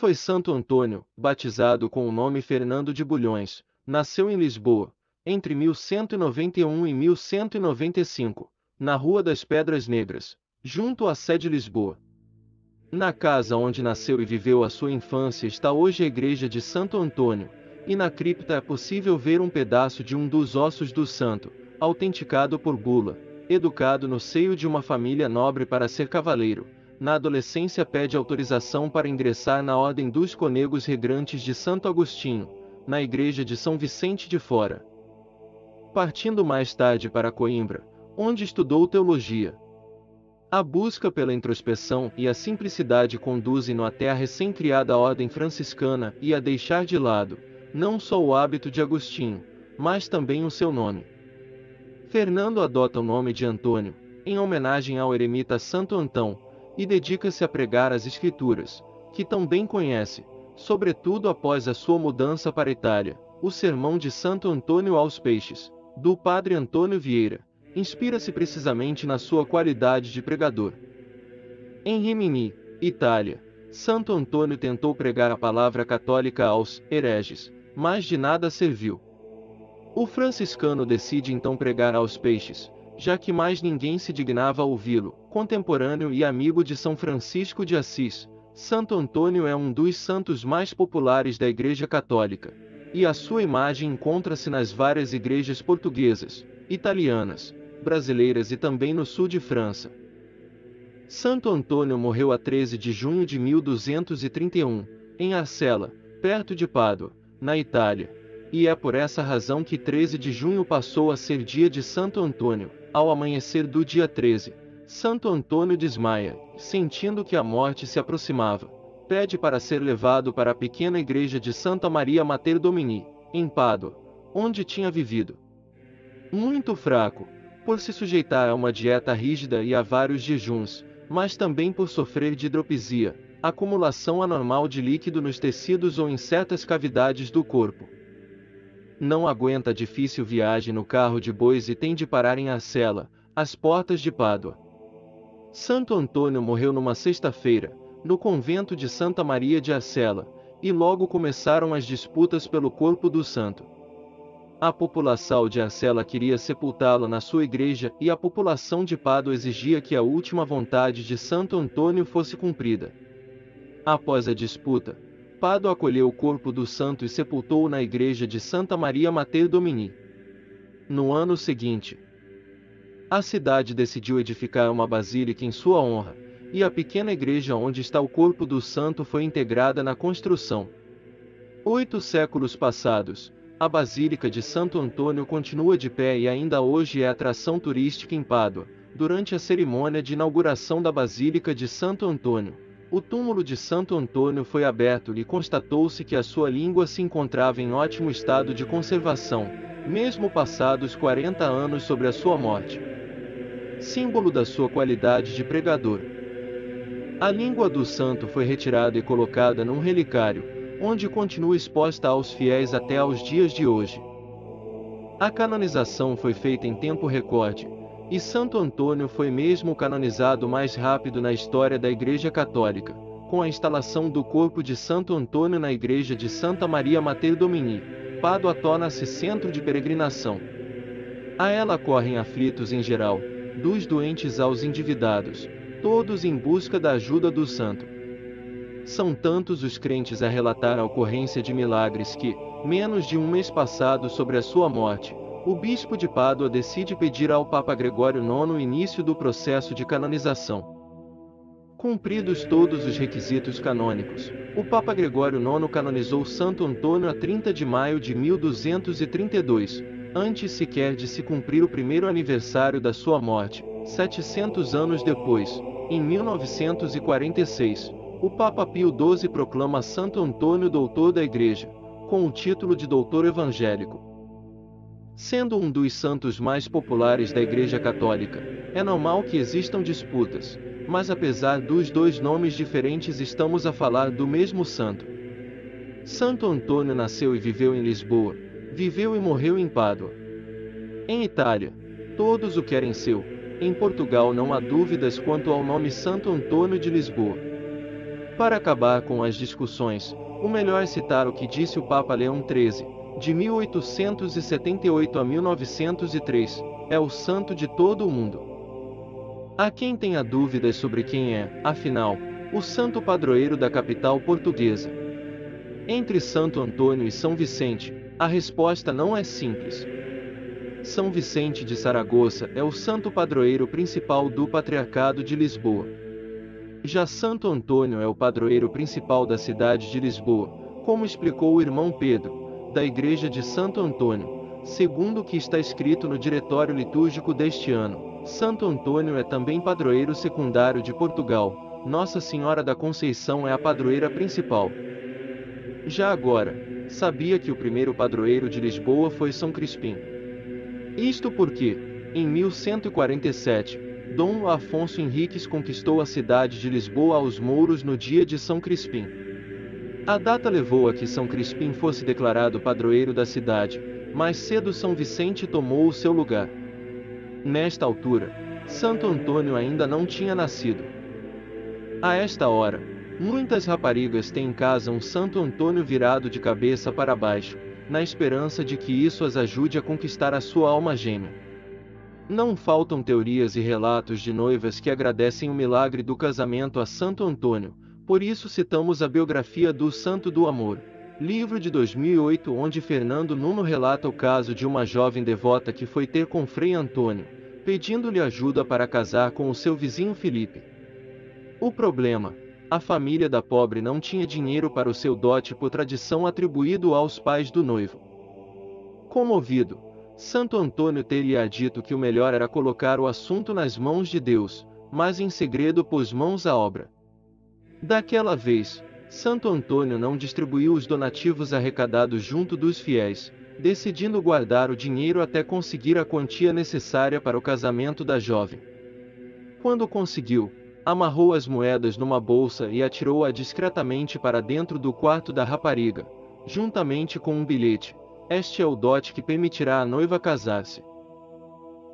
foi Santo Antônio, batizado com o nome Fernando de Bulhões, nasceu em Lisboa, entre 1191 e 1195, na Rua das Pedras Negras, junto à sé de Lisboa. Na casa onde nasceu e viveu a sua infância está hoje a igreja de Santo Antônio, e na cripta é possível ver um pedaço de um dos ossos do santo, autenticado por bula. Educado no seio de uma família nobre para ser cavaleiro, na adolescência pede autorização para ingressar na Ordem dos Conegos Regrantes de Santo Agostinho, na igreja de São Vicente de Fora. Partindo mais tarde para Coimbra, onde estudou teologia. A busca pela introspeção e a simplicidade conduzem-no até a recém-criada ordem franciscana e a deixar de lado, não só o hábito de Agostinho, mas também o seu nome. Fernando adota o nome de Antônio, em homenagem ao eremita Santo Antão, e dedica-se a pregar as Escrituras, que tão bem conhece, sobretudo após a sua mudança para a Itália. O Sermão de Santo Antônio aos Peixes, do padre Antônio Vieira, inspira-se precisamente na sua qualidade de pregador. Em Rimini, Itália, Santo Antônio tentou pregar a palavra católica aos hereges, mas de nada serviu. O franciscano decide então pregar aos peixes, já que mais ninguém se dignava a ouvi-lo. Contemporâneo e amigo de São Francisco de Assis, Santo Antônio é um dos santos mais populares da Igreja Católica, e a sua imagem encontra-se nas várias igrejas portuguesas, italianas, brasileiras e também no sul de França. Santo Antônio morreu a 13 de junho de 1231, em Arcela, perto de Pádua, na Itália. E é por essa razão que 13 de junho passou a ser dia de Santo Antônio. Ao amanhecer do dia 13, Santo Antônio desmaia, sentindo que a morte se aproximava. Pede para ser levado para a pequena igreja de Santa Maria Mater Domini, em Pádua, onde tinha vivido. Muito fraco, por se sujeitar a uma dieta rígida e a vários jejuns, mas também por sofrer de hidropisia, acumulação anormal de líquido nos tecidos ou em certas cavidades do corpo. Não aguenta a difícil viagem no carro de bois e tem de parar em Arcela, às portas de Pádua. Santo Antônio morreu numa sexta-feira, no convento de Santa Maria de Arcela, e logo começaram as disputas pelo corpo do santo. A população de Arcela queria sepultá-lo na sua igreja e a população de Pádua exigia que a última vontade de Santo Antônio fosse cumprida. Após a disputa, Pádua acolheu o corpo do santo e sepultou-o na igreja de Santa Maria Mater Domini. No ano seguinte, a cidade decidiu edificar uma basílica em sua honra, e a pequena igreja onde está o corpo do santo foi integrada na construção. 8 séculos passados, a Basílica de Santo Antônio continua de pé e ainda hoje é atração turística em Pádua. Durante a cerimônia de inauguração da Basílica de Santo Antônio, o túmulo de Santo Antônio foi aberto e constatou-se que a sua língua se encontrava em ótimo estado de conservação, mesmo passados 40 anos sobre a sua morte. Símbolo da sua qualidade de pregador. A língua do santo foi retirada e colocada num relicário, onde continua exposta aos fiéis até aos dias de hoje. A canonização foi feita em tempo recorde, e Santo Antônio foi mesmo canonizado mais rápido na história da Igreja Católica, com a instalação do corpo de Santo Antônio na igreja de Santa Maria Mater Domini. Pádua torna-se centro de peregrinação. A ela correm aflitos em geral, dos doentes aos endividados, todos em busca da ajuda do santo. São tantos os crentes a relatar a ocorrência de milagres que, menos de um mês passado sobre a sua morte, o bispo de Pádua decide pedir ao Papa Gregório IX o início do processo de canonização. Cumpridos todos os requisitos canônicos, o Papa Gregório IX canonizou Santo Antônio a 30 de maio de 1232, antes sequer de se cumprir o primeiro aniversário da sua morte. 700 anos depois, em 1946, o Papa Pio XII proclama Santo Antônio doutor da Igreja, com o título de doutor evangélico. Sendo um dos santos mais populares da Igreja Católica, é normal que existam disputas, mas apesar dos dois nomes diferentes estamos a falar do mesmo santo. Santo Antônio nasceu e viveu em Lisboa, viveu e morreu em Pádua. Em Itália, todos o querem seu. Em Portugal não há dúvidas quanto ao nome Santo Antônio de Lisboa. Para acabar com as discussões, o melhor é citar o que disse o Papa Leão XIII, de 1878 a 1903, é o santo de todo o mundo. Há quem tenha dúvidas sobre quem é, afinal, o santo padroeiro da capital portuguesa. Entre Santo Antônio e São Vicente, a resposta não é simples. São Vicente de Saragoça é o santo padroeiro principal do Patriarcado de Lisboa. Já Santo Antônio é o padroeiro principal da cidade de Lisboa, como explicou o irmão Pedro, da Igreja de Santo Antônio, segundo o que está escrito no diretório litúrgico deste ano. Santo Antônio é também padroeiro secundário de Portugal. Nossa Senhora da Conceição é a padroeira principal. Já agora, sabia que o primeiro padroeiro de Lisboa foi São Crispim? Isto porque, em 1147, Dom Afonso Henriques conquistou a cidade de Lisboa aos mouros no dia de São Crispim. A data levou a que São Crispim fosse declarado padroeiro da cidade, mais cedo São Vicente tomou o seu lugar. Nesta altura, Santo Antônio ainda não tinha nascido. A esta hora, muitas raparigas têm em casa um Santo Antônio virado de cabeça para baixo, na esperança de que isso as ajude a conquistar a sua alma gêmea. Não faltam teorias e relatos de noivas que agradecem o milagre do casamento a Santo Antônio, por isso citamos a biografia do Santo do Amor, livro de 2008, onde Fernando Nuno relata o caso de uma jovem devota que foi ter com Frei Antônio, pedindo-lhe ajuda para casar com o seu vizinho Felipe. O problema: a família da pobre não tinha dinheiro para o seu dote por tradição atribuído aos pais do noivo. Comovido, Santo Antônio teria dito que o melhor era colocar o assunto nas mãos de Deus, mas em segredo pôs mãos à obra. Daquela vez, Santo Antônio não distribuiu os donativos arrecadados junto dos fiéis, decidindo guardar o dinheiro até conseguir a quantia necessária para o casamento da jovem. Quando conseguiu, amarrou as moedas numa bolsa e atirou-a discretamente para dentro do quarto da rapariga, juntamente com um bilhete: "Este é o dote que permitirá à noiva casar-se."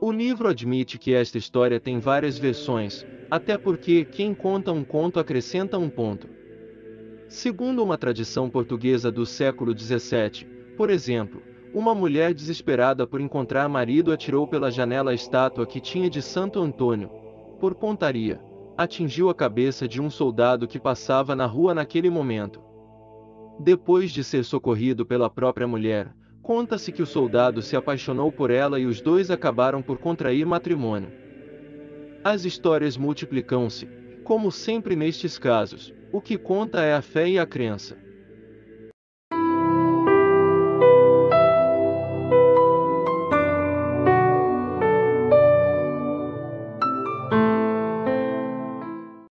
O livro admite que esta história tem várias versões, até porque quem conta um conto acrescenta um ponto. Segundo uma tradição portuguesa do século XVII, por exemplo, uma mulher desesperada por encontrar marido atirou pela janela a estátua que tinha de Santo Antônio. Por pontaria, atingiu a cabeça de um soldado que passava na rua naquele momento. Depois de ser socorrido pela própria mulher, conta-se que o soldado se apaixonou por ela e os dois acabaram por contrair matrimônio. As histórias multiplicam-se, como sempre nestes casos, o que conta é a fé e a crença.